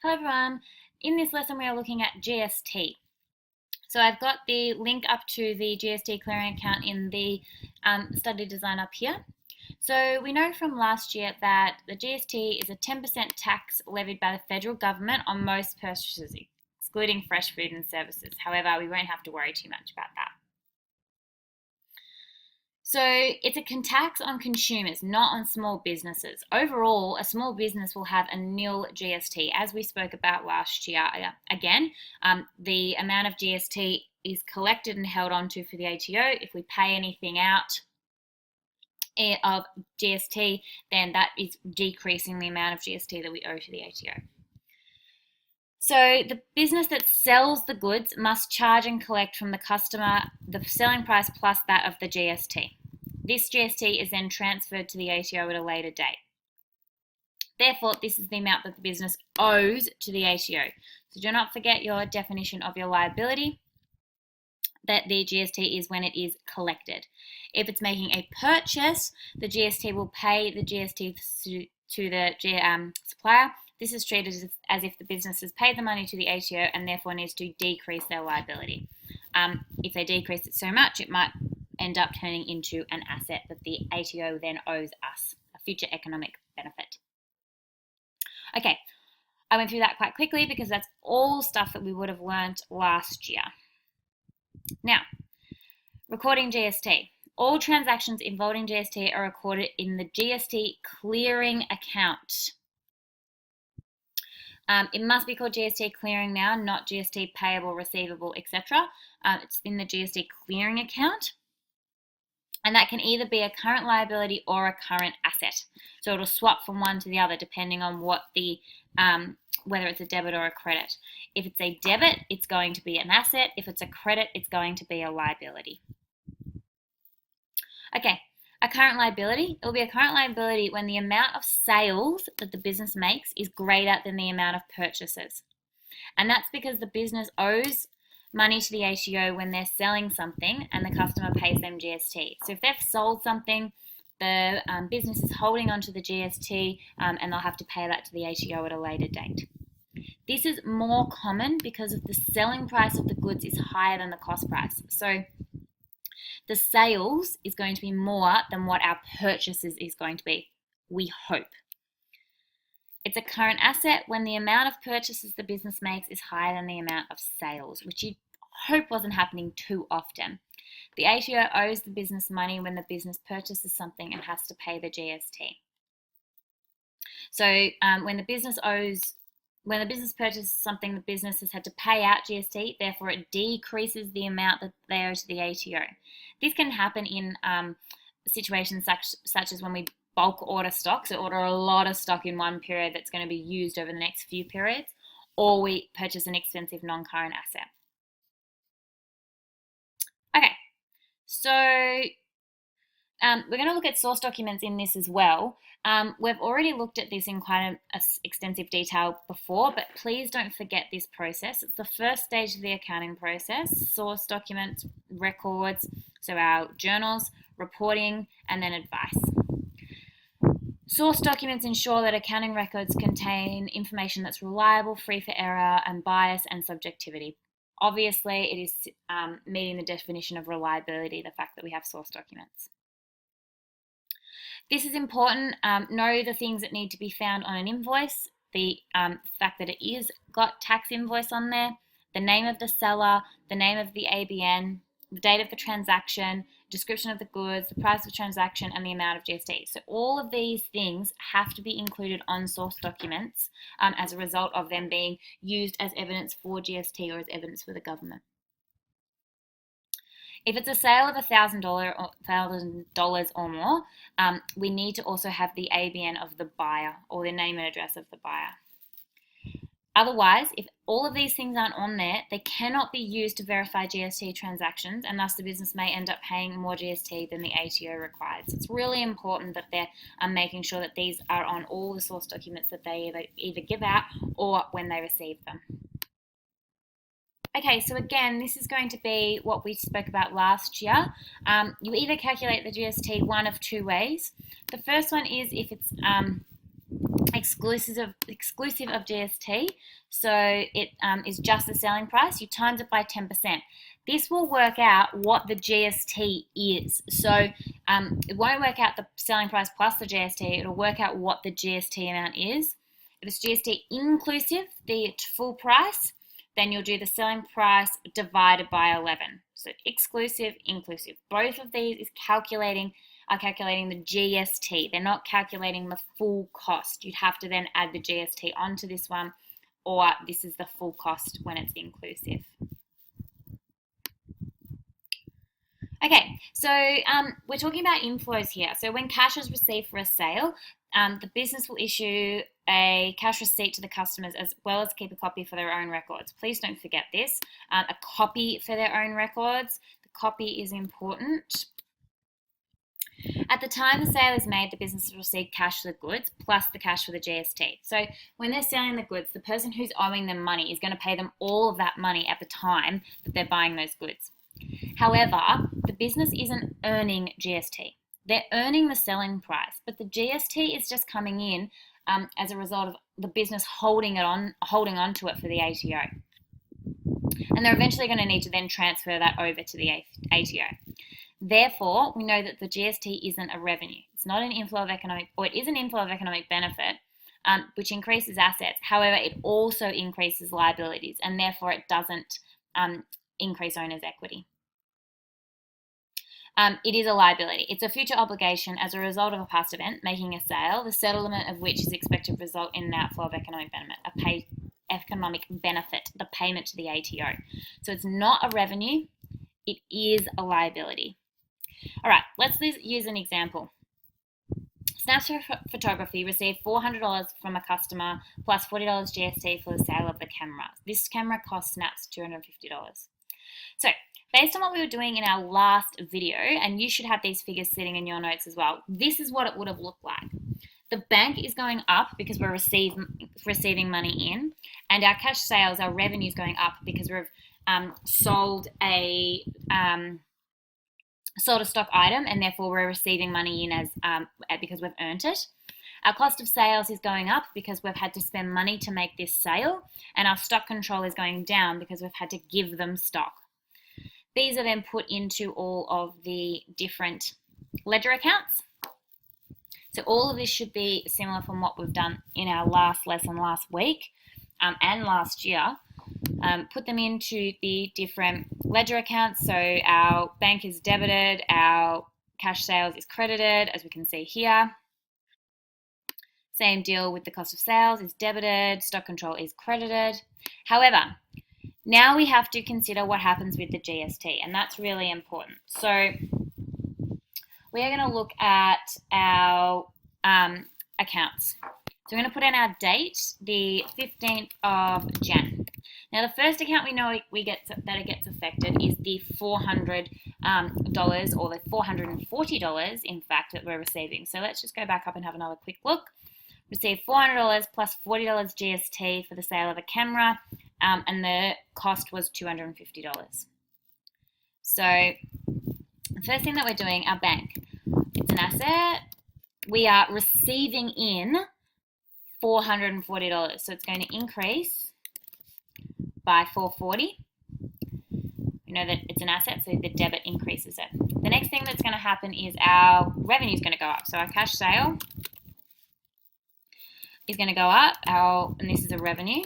Hello everyone. In this lesson we are looking at GST. So I've got the link up to the GST clearing account in the study design up here. So we know from last year that the GST is a 10% tax levied by the federal government on most purchases, excluding fresh food and services. However, we won't have to worry too much about that. So it's a tax on consumers, not on small businesses. Overall, a small business will have a nil GST, as we spoke about last year. Again, the amount of GST is collected and held onto for the ATO. If we pay anything out of GST, then that is decreasing the amount of GST that we owe to the ATO. So the business that sells the goods must charge and collect from the customer the selling price plus that of the GST. This GST is then transferred to the ATO at a later date. Therefore, this is the amount that the business owes to the ATO. So do not forget your definition of your liability, that the GST is when it is collected. If it's making a purchase, the GST will pay the GST to the supplier. This is treated as if the business has paid the money to the ATO and therefore needs to decrease their liability. If they decrease it so much, it might end up turning into an asset that the ATO then owes us, a future economic benefit. Okay, I went through that quite quickly because that's all stuff that we would have learnt last year. Now, recording GST. All transactions involving GST are recorded in the GST clearing account. It must be called GST clearing now, not GST payable, receivable, etc. It's in the GST clearing account. And that can either be a current liability or a current asset. So it'll swap from one to the other depending on what the whether it's a debit or a credit. If it's a debit, it's going to be an asset. If it's a credit, it's going to be a liability. Okay, a current liability. It will be a current liability when the amount of sales that the business makes is greater than the amount of purchases. And that's because the business owes money to the ATO when they're selling something and the customer pays them GST. So if they've sold something, the business is holding onto the GST and they'll have to pay that to the ATO at a later date. This is more common because of the selling price of the goods is higher than the cost price. So the sales is going to be more than what our purchases is going to be, we hope. It's a current asset when the amount of purchases the business makes is higher than the amount of sales, which you hope wasn't happening too often. The ATO owes the business money when the business purchases something and has to pay the GST. So when the business purchases something, the business has had to pay out GST, therefore it decreases the amount that they owe to the ATO. This can happen in situations such as when we bulk order stock, so order a lot of stock in one period that's going to be used over the next few periods, or we purchase an expensive non-current asset. Okay, so we're going to look at source documents in this as well. We've already looked at this in quite extensive detail before, but please don't forget this process. It's the first stage of the accounting process: source documents, records, so our journals, reporting, and then advice. Source documents ensure that accounting records contain information that's reliable, free for error and bias and subjectivity. Obviously, it is meeting the definition of reliability, the fact that we have source documents. This is important. Know the things that need to be found on an invoice, the fact that it is got tax invoice on there, the name of the seller, the name of the ABN, the date of the transaction, description of the goods, the price of the transaction, and the amount of GST. So all of these things have to be included on source documents as a result of them being used as evidence for GST or as evidence for the government. If it's a sale of $1,000 or more, we need to also have the ABN of the buyer or the name and address of the buyer. Otherwise, if all of these things aren't on there, they cannot be used to verify GST transactions, and thus the business may end up paying more GST than the ATO requires. So it's really important that they're making sure that these are on all the source documents that they either give out or when they receive them. Okay, so again, this is going to be what we spoke about last year. You either calculate the GST one of two ways. The first one is if it's exclusive of GST. So it is just the selling price. You times it by 10%. This will work out what the GST is. So it won't work out the selling price plus the GST. It'll work out what the GST amount is. If it's GST inclusive, the full price, then you'll do the selling price divided by 11. So exclusive, inclusive. Both of these are calculating the GST. They're not calculating the full cost. You'd have to then add the GST onto this one, or this is the full cost when it's inclusive. Okay, so we're talking about inflows here. So when cash is received for a sale, the business will issue a cash receipt to the customers as well as keep a copy for their own records. Please don't forget this. A copy for their own records. The copy is important. At the time the sale is made, the business will receive cash for the goods plus the cash for the GST. So when they're selling the goods, the person who's owing them money is going to pay them all of that money at the time that they're buying those goods. However, the business isn't earning GST. They're earning the selling price, but the GST is just coming in as a result of the business holding on to it for the ATO. And they're eventually going to need to then transfer that over to the ATO. Therefore, we know that the GST isn't a revenue. It's not an inflow of economic, or it is an inflow of economic benefit, which increases assets. However, it also increases liabilities, and therefore it doesn't increase owner's equity. It is a liability. It's a future obligation as a result of a past event, making a sale, the settlement of which is expected to result in an outflow of economic benefit, the payment to the ATO. So it's not a revenue, it is a liability. All right, let's use an example. Snaps Photography received $400 from a customer plus $40 GST for the sale of the camera. This camera cost Snaps $250. So based on what we were doing in our last video, and you should have these figures sitting in your notes as well, this is what it would have looked like. The bank is going up because we're receiving money in, and our cash sales, our revenue is going up because we've sold a stock item, and therefore we're receiving money in as because we've earned it. Our cost of sales is going up because we've had to spend money to make this sale, and our stock control is going down because we've had to give them stock. These are then put into all of the different ledger accounts. So all of this should be similar from what we've done in our last lesson last week and last year. Put them into the different ledger accounts. So our bank is debited, our cash sales is credited, as we can see here. Same deal with the cost of sales is debited, stock control is credited. However, now we have to consider what happens with the GST, and that's really important. So we are going to look at our accounts. So we're going to put in our date, the 15th of Jan. Now the first account we know that it gets affected is the $400 or the $440 in fact that we're receiving. So let's just go back up and have another quick look. Receive $400 plus $40 GST for the sale of a camera, and the cost was $250. So the first thing that we're doing, our bank, it's an asset. We are receiving in $440, so it's going to increase by $440. We know that it's an asset, so the debit increases it. The next thing that's going to happen is our revenue is going to go up. So our cash sale is going to go up, and this is a revenue.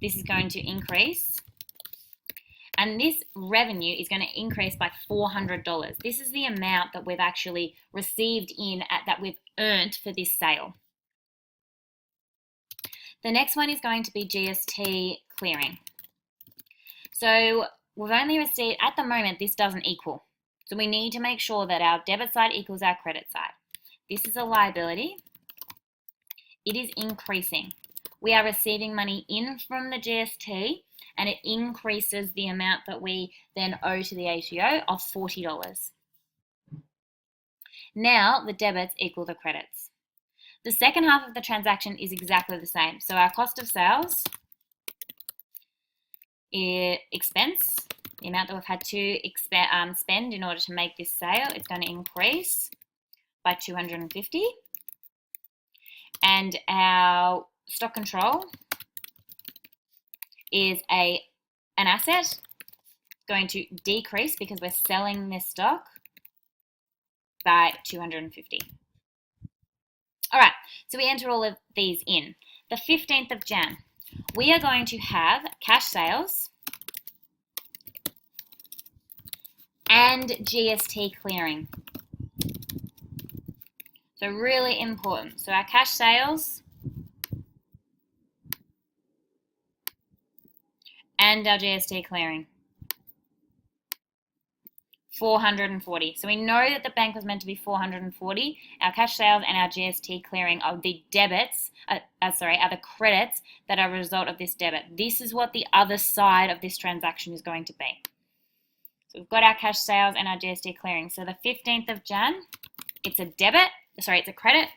This is going to increase, and this revenue is going to increase by $400. This is the amount that we've actually received in that we've earned for this sale. The next one is going to be GST clearing. So we've only received, at the moment, this doesn't equal. So we need to make sure that our debit side equals our credit side. This is a liability. It is increasing. We are receiving money in from the GST, and it increases the amount that we then owe to the ATO of $40. Now the debits equal the credits. The second half of the transaction is exactly the same. So our cost of sales, expense, the amount that we've had to spend in order to make this sale, it's going to increase by $250. And our stock control is an asset going to decrease because we're selling this stock by 250. All right, so we enter all of these in. The 15th of Jan, we are going to have cash sales and GST clearing. So really important. So our cash sales and our GST clearing. 440. So we know that the bank was meant to be 440. Our cash sales and our GST clearing are the debits, are the credits that are a result of this debit. This is what the other side of this transaction is going to be. So we've got our cash sales and our GST clearing. So the 15th of Jan, it's a credit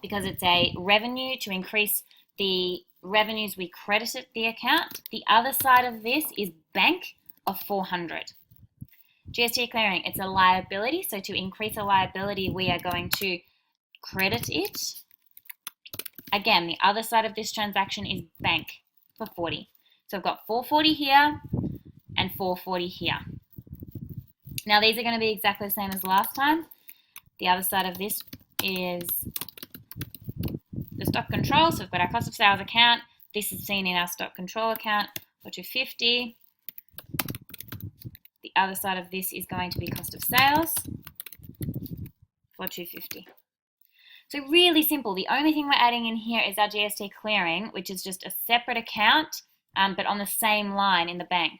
because it's a revenue to increase the revenues we credited the account. The other side of this is bank of 400. GST clearing, it's a liability. So to increase a liability, we are going to credit it. Again, the other side of this transaction is bank for 40. So I've got 440 here and 440 here. Now these are going to be exactly the same as last time. The other side of this is the stock control. So we've got our cost of sales account. This is seen in our stock control account for 250. The other side of this is going to be cost of sales for 250. So really simple. The only thing we're adding in here is our GST clearing, which is just a separate account, but on the same line in the bank.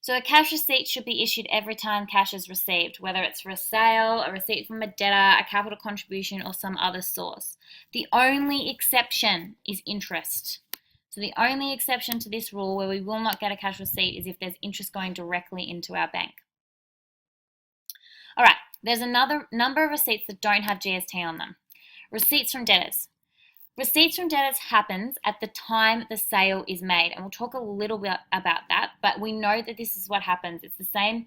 So a cash receipt should be issued every time cash is received, whether it's for a sale, a receipt from a debtor, a capital contribution, or some other source. The only exception is interest. So the only exception to this rule where we will not get a cash receipt is if there's interest going directly into our bank. All right, there's another number of receipts that don't have GST on them. Receipts from debtors. Receipts from debtors happens at the time the sale is made, and we'll talk a little bit about that, but we know that this is what happens. It's the same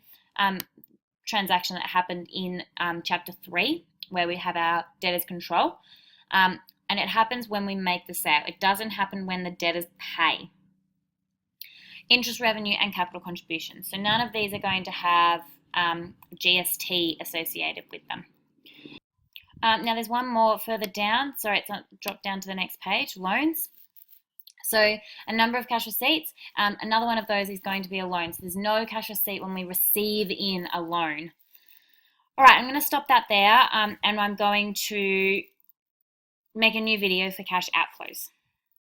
transaction that happened in chapter 3, where we have our debtors control, and it happens when we make the sale. It doesn't happen when the debtors pay. Interest revenue and capital contribution. So none of these are going to have GST associated with them. Now there's one more further down. Sorry, it's not dropped down to the next page, loans. So a number of cash receipts. Another one of those is going to be a loan. So there's no cash receipt when we receive in a loan. All right, I'm going to stop that there, and I'm going to make a new video for cash outflows.